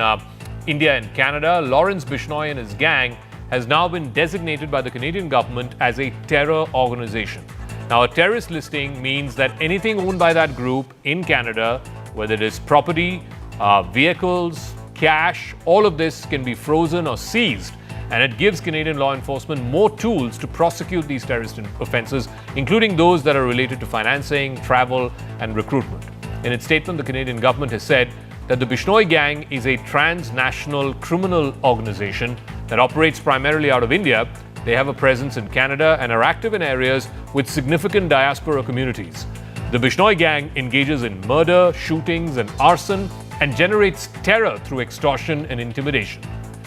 India and Canada. Lawrence Bishnoi and his gang has now been designated by the Canadian government as a terror organization. Now, a terrorist listing means that anything owned by that group in Canada, whether it is property, vehicles, cash, all of this can be frozen or seized. And it gives Canadian law enforcement more tools to prosecute these terrorist offences, including those that are related to financing, travel, and recruitment. In its statement, the Canadian government has said that the Bishnoi gang is a transnational criminal organization that operates primarily out of India. They have a presence in Canada and are active in areas with significant diaspora communities. The Bishnoi gang engages in murder, shootings, and arson and generates terror through extortion and intimidation.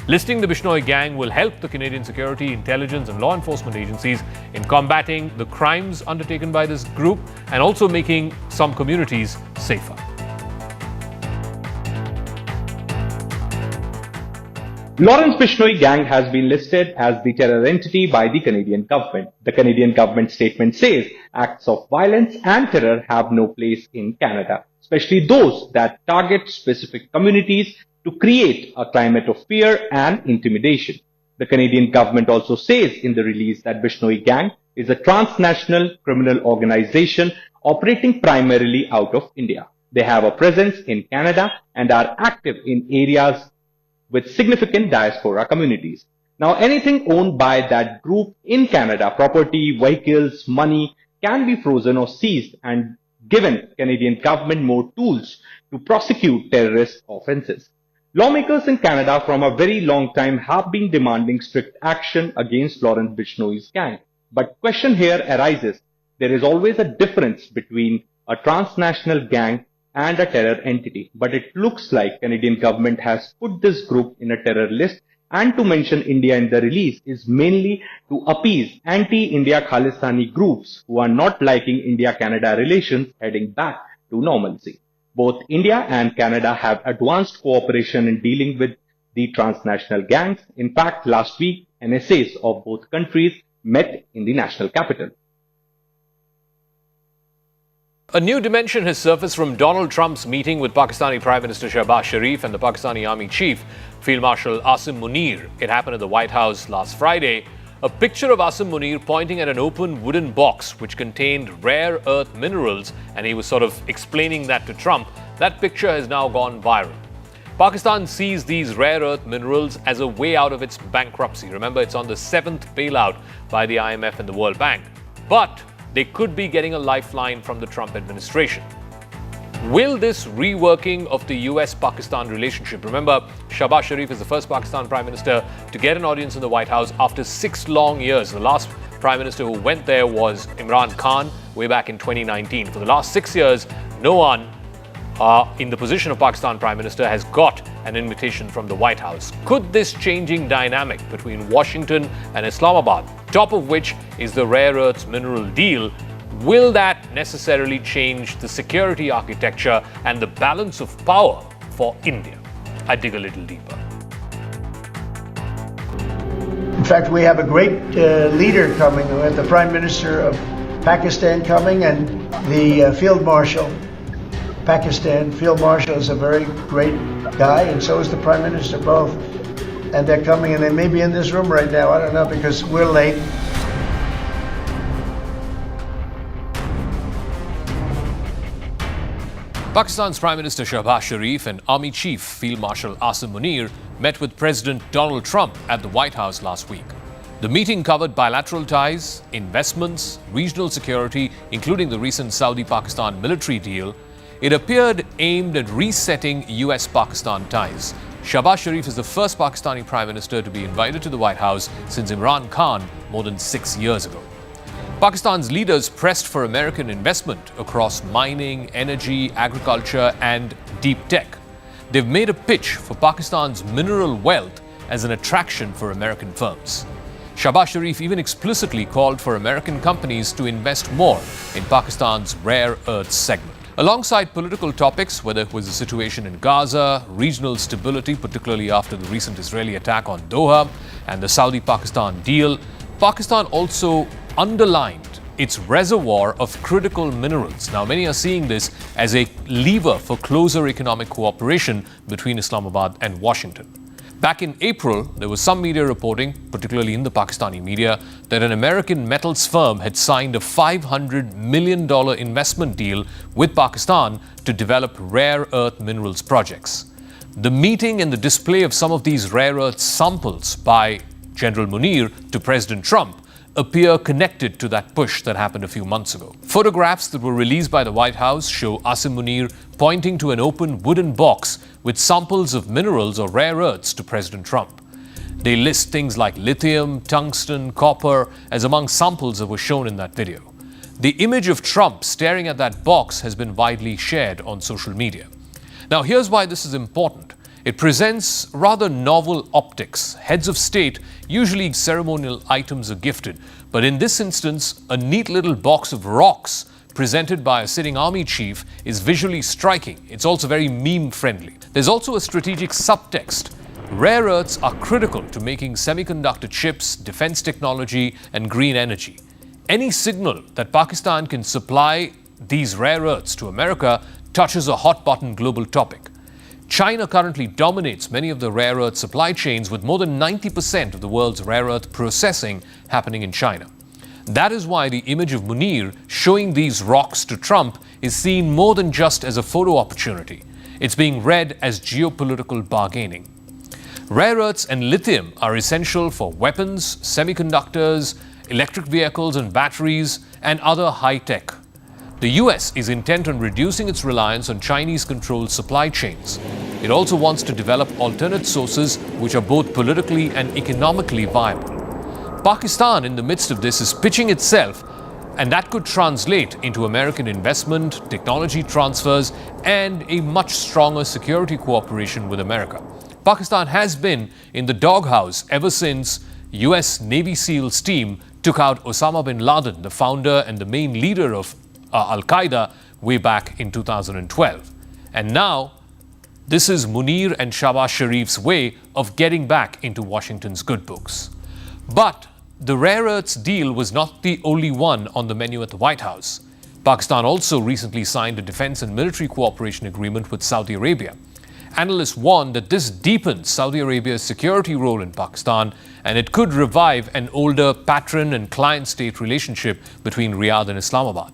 Listing the Bishnoi gang will help the Canadian security, intelligence, and law enforcement agencies in combating the crimes undertaken by this group and also making some communities safer. Lawrence Bishnoi gang has been listed as the terror entity by the Canadian government. The Canadian government statement says acts of violence and terror have no place in Canada, especially those that target specific communities to create a climate of fear and intimidation. The Canadian government also says in the release that Bishnoi gang is a transnational criminal organization operating primarily out of India. They have a presence in Canada and are active in areas with significant diaspora communities. Now, anything owned by that group in Canada, property, vehicles, money, can be frozen or seized and given Canadian government more tools to prosecute terrorist offences. Lawmakers in Canada from a very long time have been demanding strict action against Lawrence Bishnoi's gang. But question here arises, there is always a difference between a transnational gang and a terror entity. But it looks like Canadian government has put this group in a terror list, and to mention India in the release is mainly to appease anti-India Khalistani groups who are not liking India-Canada relations heading back to normalcy. Both India and Canada have advanced cooperation in dealing with the transnational gangs. In fact, last week, NSAs of both countries met in the national capital. A new dimension has surfaced from Donald Trump's meeting with Pakistani Prime Minister Shehbaz Sharif and the Pakistani Army Chief, Field Marshal Asim Munir. It happened at the White House last Friday. A picture of Asim Munir pointing at an open wooden box which contained rare earth minerals, and he was sort of explaining that to Trump. That picture has now gone viral. Pakistan sees these rare earth minerals as a way out of its bankruptcy. Remember, it's on the 7th bailout by the IMF and the World Bank. But they could be getting a lifeline from the Trump administration. Will this reworking of the US-Pakistan relationship? Remember, Shehbaz Sharif is the first Pakistan Prime Minister to get an audience in the White House after 6 long years. The last Prime Minister who went there was Imran Khan way back in 2019. For the last 6 years, no one in the position of Pakistan Prime Minister has got an invitation from the White House. Could this changing dynamic between Washington and Islamabad, top of which is the rare earths mineral deal, will that necessarily change the security architecture and the balance of power for India? I dig a little deeper. In fact, we have a great leader coming. We have the Prime Minister of Pakistan coming and the Field Marshal. Pakistan Field Marshal is a very great guy, and so is the Prime Minister, both. And they're coming, and they may be in this room right now. I don't know, because we're late. Pakistan's Prime Minister Shehbaz Sharif and Army Chief Field Marshal Asim Munir met with President Donald Trump at the White House last week. The meeting covered bilateral ties, investments, regional security, including the recent Saudi-Pakistan military deal. It appeared aimed at resetting US-Pakistan ties. Shehbaz Sharif is the first Pakistani Prime Minister to be invited to the White House since Imran Khan more than 6 years ago. Pakistan's leaders pressed for American investment across mining, energy, agriculture, and deep tech. They've made a pitch for Pakistan's mineral wealth as an attraction for American firms. Shehbaz Sharif even explicitly called for American companies to invest more in Pakistan's rare earths segment. Alongside political topics, whether it was the situation in Gaza, regional stability, particularly after the recent Israeli attack on Doha, and the Saudi-Pakistan deal, Pakistan also underlined its reservoir of critical minerals. Now, many are seeing this as a lever for closer economic cooperation between Islamabad and Washington. Back in April, there was some media reporting, particularly in the Pakistani media, that an American metals firm had signed a $500 million investment deal with Pakistan to develop rare earth minerals projects. The meeting and the display of some of these rare earth samples by General Munir to President Trump appear connected to that push that happened a few months ago. Photographs that were released by the White House show Asim Munir pointing to an open wooden box with samples of minerals or rare earths to President Trump. They list things like lithium, tungsten, copper as among samples that were shown in that video. The image of Trump staring at that box has been widely shared on social media. Now, here's why this is important. It presents rather novel optics. Heads of state, usually ceremonial items are gifted, but in this instance, a neat little box of rocks presented by a sitting army chief is visually striking. It's also very meme-friendly. There's also a strategic subtext. Rare earths are critical to making semiconductor chips, defense technology, and green energy. Any signal that Pakistan can supply these rare earths to America touches a hot-button global topic. China currently dominates many of the rare earth supply chains, with more than 90% of the world's rare earth processing happening in China. That is why the image of Munir showing these rocks to Trump is seen more than just as a photo opportunity. It's being read as geopolitical bargaining. Rare earths and lithium are essential for weapons, semiconductors, electric vehicles and batteries, and other high-tech. The US is intent on reducing its reliance on Chinese-controlled supply chains. It also wants to develop alternate sources which are both politically and economically viable. Pakistan, in the midst of this, is pitching itself, and that could translate into American investment, technology transfers, and a much stronger security cooperation with America. Pakistan has been in the doghouse ever since US Navy SEALs team took out Osama bin Laden, the founder and the main leader of Al-Qaeda, way back in 2012. And now, this is Munir and Shahbaz Sharif's way of getting back into Washington's good books. But the rare earths deal was not the only one on the menu at the White House. Pakistan also recently signed a defense and military cooperation agreement with Saudi Arabia. Analysts warn that this deepens Saudi Arabia's security role in Pakistan, and it could revive an older patron and client state relationship between Riyadh and Islamabad.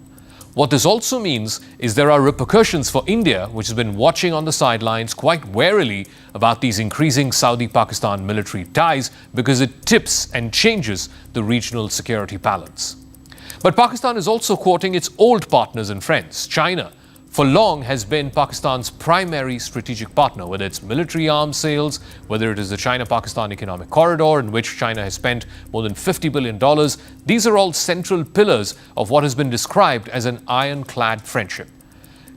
What this also means is there are repercussions for India, which has been watching on the sidelines quite warily about these increasing Saudi-Pakistan military ties, because it tips and changes the regional security balance. But Pakistan is also courting its old partners and friends. China, for long, has been Pakistan's primary strategic partner, whether it's military arms sales, whether it is the China-Pakistan Economic Corridor, in which China has spent more than $50 billion. These are all central pillars of what has been described as an ironclad friendship.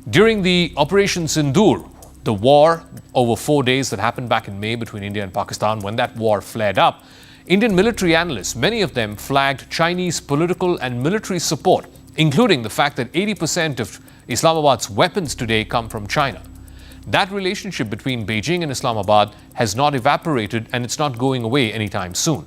During the Operation Sindoor, the war over 4 days that happened back in May between India and Pakistan, when that war flared up, Indian military analysts, many of them flagged Chinese political and military support, including the fact that 80% of Islamabad's weapons today come from China. That relationship between Beijing and Islamabad has not evaporated, and it's not going away anytime soon.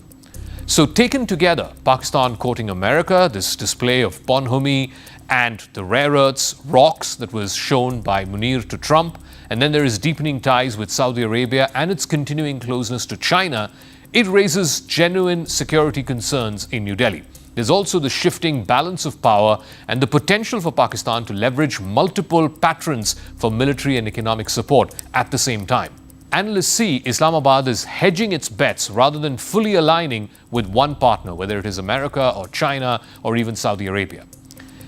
So taken together, Pakistan courting America, this display of bonhomie, and the rare earths, rocks that was shown by Munir to Trump, and then there is deepening ties with Saudi Arabia and its continuing closeness to China, it raises genuine security concerns in New Delhi. There's also the shifting balance of power and the potential for Pakistan to leverage multiple patrons for military and economic support at the same time. Analysts see Islamabad as hedging its bets rather than fully aligning with one partner, whether it is America or China or even Saudi Arabia.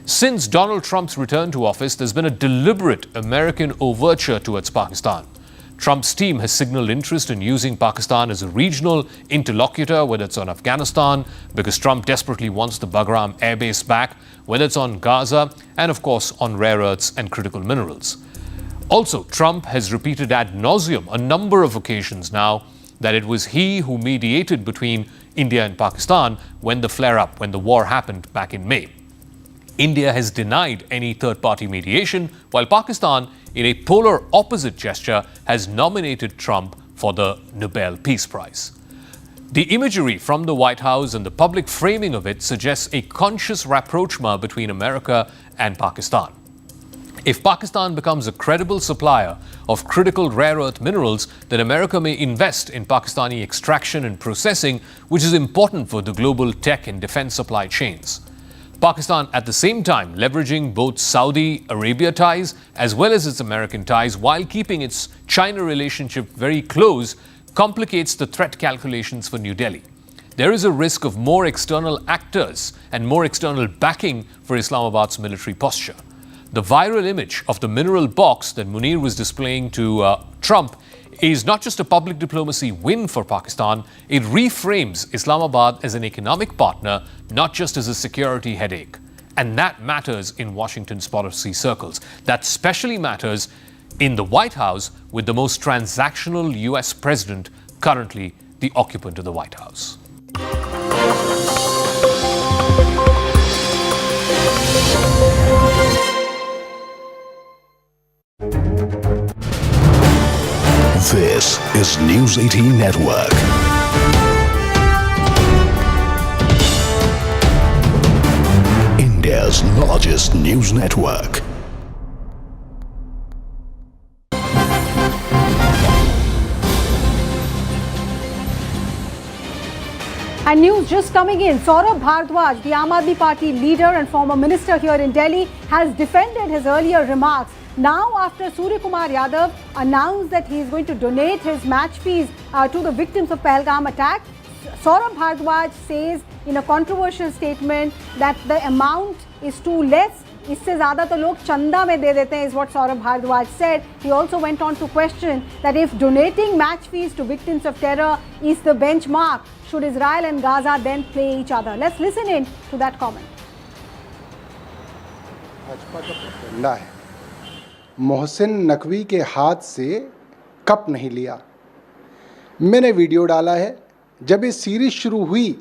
Since Donald Trump's return to office, there's been a deliberate American overture towards Pakistan. Trump's team has signaled interest in using Pakistan as a regional interlocutor, whether it's on Afghanistan, because Trump desperately wants the Bagram air base back, whether it's on Gaza, and of course on rare earths and critical minerals. Also, Trump has repeated ad nauseum a number of occasions now that it was he who mediated between India and Pakistan when the flare-up, when the war happened back in May. India has denied any third-party mediation, while Pakistan, in a polar opposite gesture, has nominated Trump for the Nobel Peace Prize. The imagery from the White House and the public framing of it suggests a conscious rapprochement between America and Pakistan. If Pakistan becomes a credible supplier of critical rare earth minerals, then America may invest in Pakistani extraction and processing, which is important for the global tech and defense supply chains. Pakistan, at the same time, leveraging both Saudi Arabia ties as well as its American ties while keeping its China relationship very close, complicates the threat calculations for New Delhi. There is a risk of more external actors and more external backing for Islamabad's military posture. The viral image of the mineral box that Munir was displaying to Trump is not just a public diplomacy win for Pakistan, it reframes Islamabad as an economic partner, not just as a security headache. And that matters in Washington's policy circles. That especially matters in the White House with the most transactional US president currently the occupant of the White House. This is News 18 Network. India's largest news network. And news just coming in, Saurabh Bhardwaj, the Aam Aadmi Party leader and former minister here in Delhi, has defended his earlier remarks. Now, after Surya Kumar Yadav announced that he is going to donate his match fees to the victims of Pahalgam attack, Saurabh Bhardwaj says in a controversial statement that the amount is too less. इससे ज़्यादा तो लोग चंदा में दे देते हैं, is what Saurabh Bhardwaj said. He also went on to question that if donating match fees to victims of terror is the benchmark, should Israel and Gaza then play each other? Let's listen in to that comment. Bhajpa का propaganda है, मोहसिन नकवी के हाथ से cup नहीं लिया। मैंने video डाला है, जब ये सीरीज शुरू हुई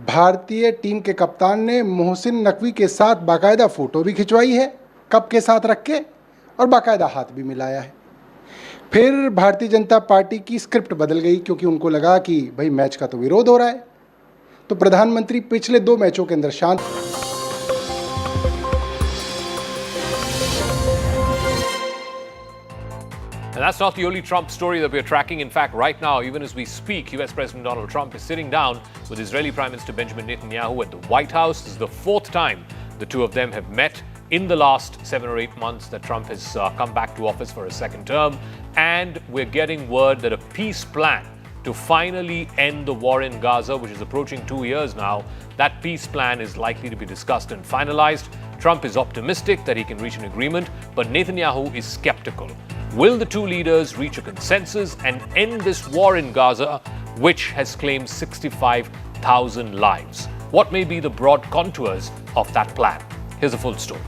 भारतीय टीम के कप्तान ने मोहसिन नकवी के साथ बाकायदा फ़ोटो भी खिंचवाई है कप के साथ रख के, और बाकायदा हाथ भी मिलाया है। फिर भारतीय जनता पार्टी की स्क्रिप्ट बदल गई क्योंकि उनको लगा कि भाई मैच का तो विरोध हो रहा है, तो प्रधानमंत्री पिछले 2 मैचों के अंदर शांत। And that's not the only Trump story that we're tracking. In fact, right now, even as we speak, US President Donald Trump is sitting down with Israeli Prime Minister Benjamin Netanyahu at the White House. This is the 4th time the two of them have met in the last 7 or 8 months that Trump has come back to office for a second term. And we're getting word that a peace plan to finally end the war in Gaza, which is approaching 2 years now, that peace plan is likely to be discussed and finalized. Trump is optimistic that he can reach an agreement, but Netanyahu is skeptical. Will the two leaders reach a consensus and end this war in Gaza, which has claimed 65,000 lives? What may be the broad contours of that plan? Here's a full story.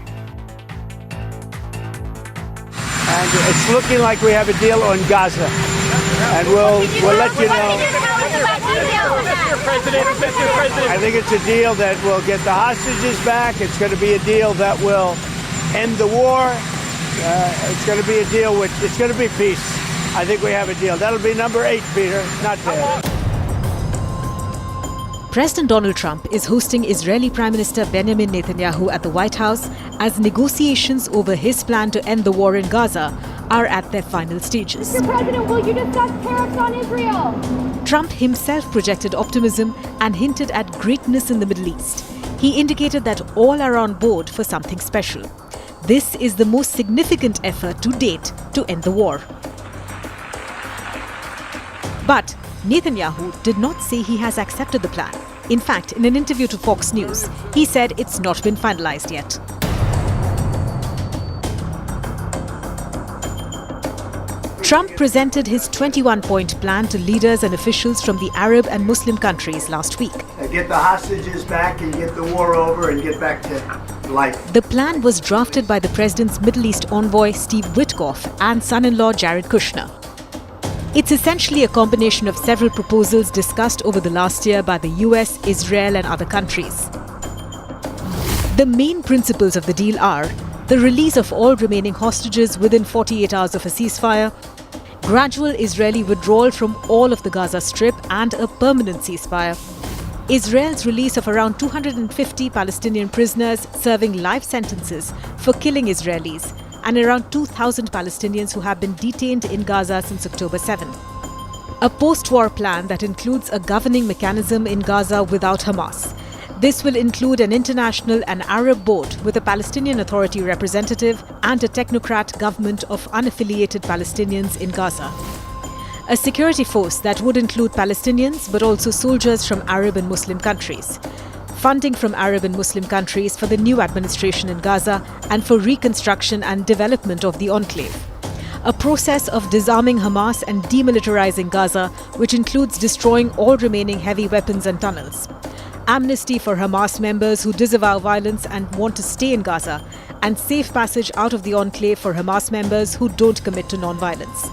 And it's looking like we have a deal on Gaza. And we'll let you know. I think it's a deal that will get the hostages back. It's going to be a deal that will end the war. It's going to be a deal with, it's going to be peace. I think we have a deal. That'll be number 8, Peter. Not bad. President Donald Trump is hosting Israeli Prime Minister Benjamin Netanyahu at the White House as negotiations over his plan to end the war in Gaza are at their final stages. Mr. President, will you discuss tariffs on Israel? Trump himself projected optimism and hinted at greatness in the Middle East. He indicated that all are on board for something special. This is the most significant effort to date to end the war. But Netanyahu did not say he has accepted the plan. In fact, in an interview to Fox News, he said it's not been finalized yet. Trump presented his 21-point plan to leaders and officials from the Arab and Muslim countries last week. Get the hostages back and get the war over and get back to life. The plan was drafted by the president's Middle East envoy Steve Witkoff and son-in-law Jared Kushner. It's essentially a combination of several proposals discussed over the last year by the US, Israel and other countries. The main principles of the deal are the release of all remaining hostages within 48 hours of a ceasefire, gradual Israeli withdrawal from all of the Gaza Strip and a permanent ceasefire, Israel's release of around 250 Palestinian prisoners serving life sentences for killing Israelis, and around 2,000 Palestinians who have been detained in Gaza since October 7. A post-war plan that includes a governing mechanism in Gaza without Hamas. This will include an international and Arab board with a Palestinian Authority representative and a technocrat government of unaffiliated Palestinians in Gaza. A security force that would include Palestinians but also soldiers from Arab and Muslim countries. Funding from Arab and Muslim countries for the new administration in Gaza and for reconstruction and development of the enclave. a process of disarming Hamas and demilitarizing Gaza, which includes destroying all remaining heavy weapons and tunnels. Amnesty for Hamas members who disavow violence and want to stay in Gaza, and safe passage out of the enclave for Hamas members who don't commit to non-violence.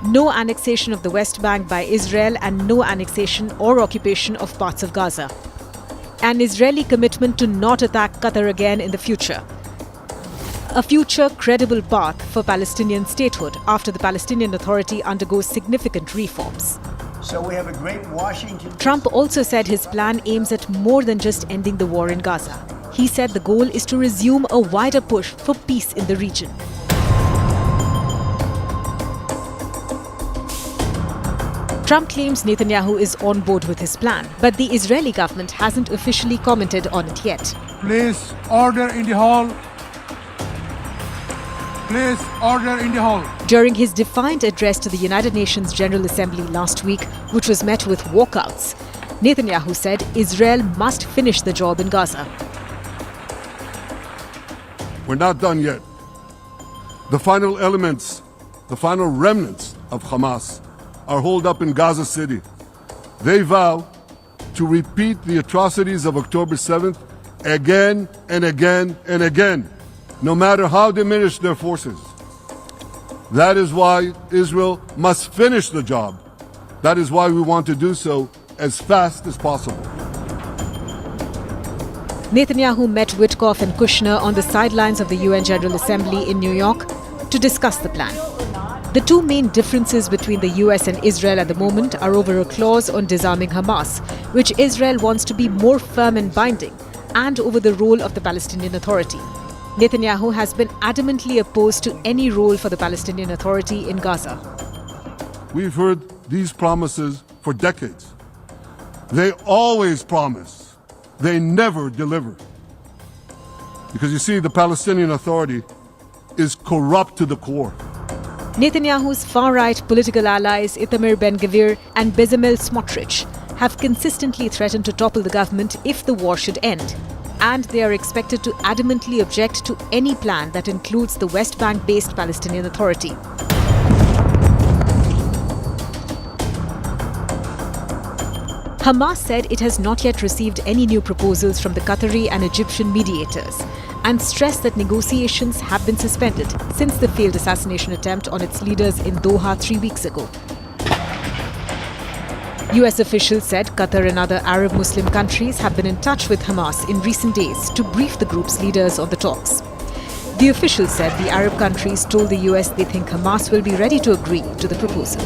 No annexation of the West Bank by Israel and no annexation or occupation of parts of Gaza. An Israeli commitment to not attack Qatar again in the future. A future credible path for Palestinian statehood after the Palestinian Authority undergoes significant reforms. So we have a great Washington. Trump also said his plan aims at more than just ending the war in Gaza. He said the goal is to resume a wider push for peace in the region. Trump claims Netanyahu is on board with his plan, but the Israeli government hasn't officially commented on it yet. Please order in the hall. Please order in the hall. During his defiant address to the United Nations General Assembly last week, which was met with walkouts, Netanyahu said Israel must finish the job in Gaza. We're not done yet. The final elements, the final remnants of Hamas are holed up in Gaza City. They vow to repeat the atrocities of October 7th again and again and again, no matter how diminished their forces. That is why Israel must finish the job. That is why we want to do so as fast as possible. Netanyahu met Witkoff and Kushner on the sidelines of the UN General Assembly in New York to discuss the plan. The two main differences between the US and Israel at the moment are over a clause on disarming Hamas, which Israel wants to be more firm and binding, and over the role of the Palestinian Authority. Netanyahu has been adamantly opposed to any role for the Palestinian Authority in Gaza. We've heard these promises for decades. They always promise. They never deliver. Because you see, the Palestinian Authority is corrupt to the core. Netanyahu's far-right political allies Itamar Ben-Gvir and Bezalel Smotrich have consistently threatened to topple the government if the war should end. And they are expected to adamantly object to any plan that includes the West Bank-based Palestinian Authority. Hamas said it has not yet received any new proposals from the Qatari and Egyptian mediators, and stressed that negotiations have been suspended since the failed assassination attempt on its leaders in Doha 3 weeks ago. US officials said Qatar and other Arab Muslim countries have been in touch with Hamas in recent days to brief the group's leaders on the talks. The officials said the Arab countries told the US they think Hamas will be ready to agree to the proposal.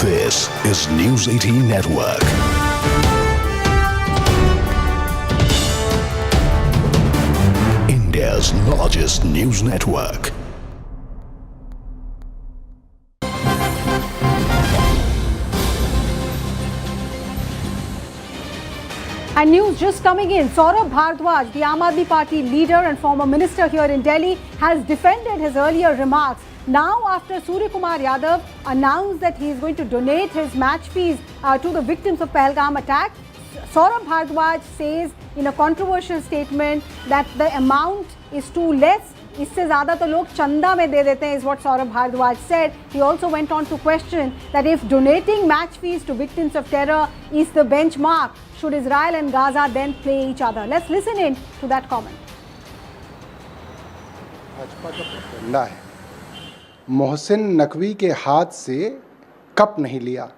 This is News 18 Network. India's largest news network. And news just coming in, Saurabh Bhardwaj, the Aam Aadmi Party leader and former minister here in Delhi, has defended his earlier remarks. Now, after Surya Kumar Yadav announced that he is going to donate his match fees to the victims of Pahalgam attack, Saurabh Bhardwaj says in a controversial statement that the amount is too less. इससे ज़्यादा तो लोग चंदा में दे देते हैं, is what Saurabh Bhardwaj said. He also went on to question that if donating match fees to victims of terror is the benchmark, should Israel and Gaza then play each other? Let's listen in to that comment. Bhajpa का propaganda है, मोहसिन नकवी के हाथ से cup नहीं लिया।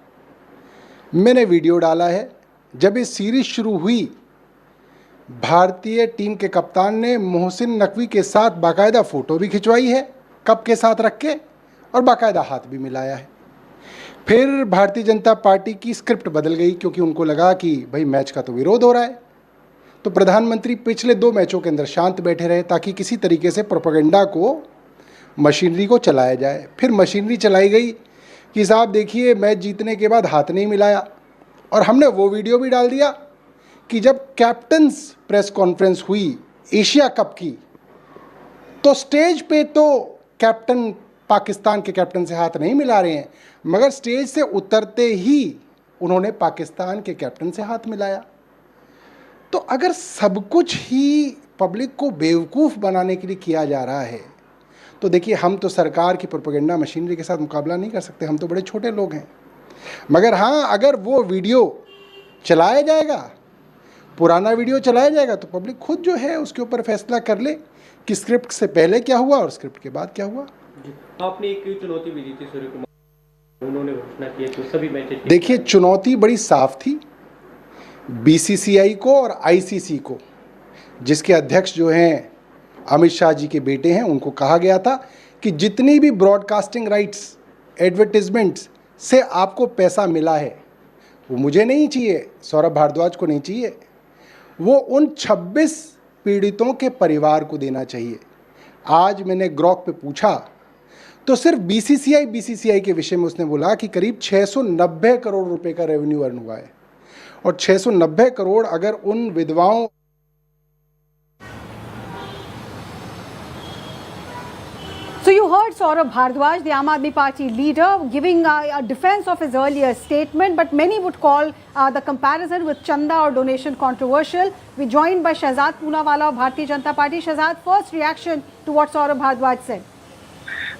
मैंने video डाला है, जब ये सीरीज शुरू हुई भारतीय टीम के कप्तान ने मोहसिन नकवी के साथ बाकायदा फ़ोटो भी खिंचवाई है, कप के साथ रख के, और बाकायदा हाथ भी मिलाया है। फिर भारतीय जनता पार्टी की स्क्रिप्ट बदल गई क्योंकि उनको लगा कि भाई मैच का तो विरोध हो रहा है, तो प्रधानमंत्री पिछले 2 मैचों के अंदर शांत बैठे रहे ताकि किसी तरीके से प्रोपेगेंडा को, मशीनरी को चलाया जाए। फिर मशीनरी चलाई गई कि साहब देखिए मैच जीतने के बाद हाथ नहीं मिलाया, और हमने वो वीडियो भी डाल दिया कि जब कैप्टन्स प्रेस कॉन्फ्रेंस हुई एशिया कप की, तो स्टेज पे तो कैप्टन पाकिस्तान के कैप्टन से हाथ नहीं मिला रहे हैं, मगर स्टेज से उतरते ही उन्होंने पाकिस्तान के कैप्टन से हाथ मिलाया। तो अगर सब कुछ ही पब्लिक को बेवकूफ़ बनाने के लिए किया जा रहा है, तो देखिए हम तो सरकार की प्रोपेगेंडा मशीनरी के साथ मुकाबला नहीं कर सकते, हम तो बड़े छोटे लोग हैं। मगर हाँ, अगर वो वीडियो चलाया जाएगा, पुराना वीडियो चलाया जाएगा, तो पब्लिक खुद जो है उसके ऊपर फैसला कर ले कि स्क्रिप्ट से पहले क्या हुआ और स्क्रिप्ट के बाद क्या हुआ। आपने एक चुनौती भी दी थी सूर्य कुमार, उन्होंने घोषणा की तो सभी मैचेस। देखिए चुनौती बड़ी साफ थी, बीसीसीआई को और आईसीसी को, जिसके अध्यक्ष जो हैं अमित शाह जी के बेटे हैं, उनको कहा गया था कि जितनी भी ब्रॉडकास्टिंग राइट्स, एडवर्टिजमेंट्स से आपको पैसा मिला है वो मुझे नहीं चाहिए, सौरभ भारद्वाज को नहीं चाहिए, वो उन 26 पीड़ितों के परिवार को देना चाहिए। आज मैंने ग्रॉक पे पूछा तो सिर्फ बीसीसीआई के विषय में उसने बोला कि करीब 690 करोड़ रुपए का रेवेन्यू अर्न हुआ है, और 690 करोड़ अगर उन विधवाओं। So you heard Saurabh Bhardwaj, the Aam Aadmi Party leader, giving a defense of his earlier statement, but many would call the comparison with Chanda or donation controversial. We're joined by Shahzad Poonawala of Bharatiya Janata Party. Shahzad, first reaction to what Saurabh Bhardwaj said.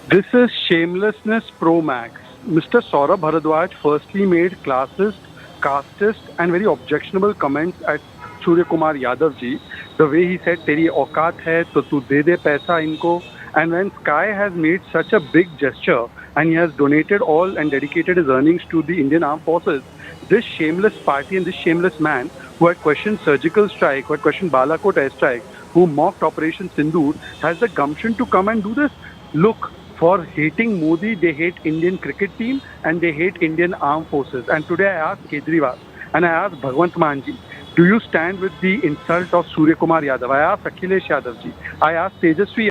This is shamelessness pro max. Mr. Saurabh Bhardwaj firstly made classist, casteist and very objectionable comments at Surya Kumar Yadav ji. The way he said, "Teri औकात है तो तू दे दे पैसा इनको." And when Sky has made such a big gesture and he has donated all and dedicated his earnings to the Indian Armed Forces, this shameless party and this shameless man who had questioned surgical strike, who had questioned Balakot airstrike, who mocked Operation Sindoor, has the gumption to come and do this. Look, for hating Modi, they hate Indian cricket team and they hate Indian Armed Forces. And today I asked Kejriwal and I asked Bhagwant Manji, do you stand with the insult of Surya Kumar Yadav? I asked Akhilesh Yadav ji. I asked Tejaswi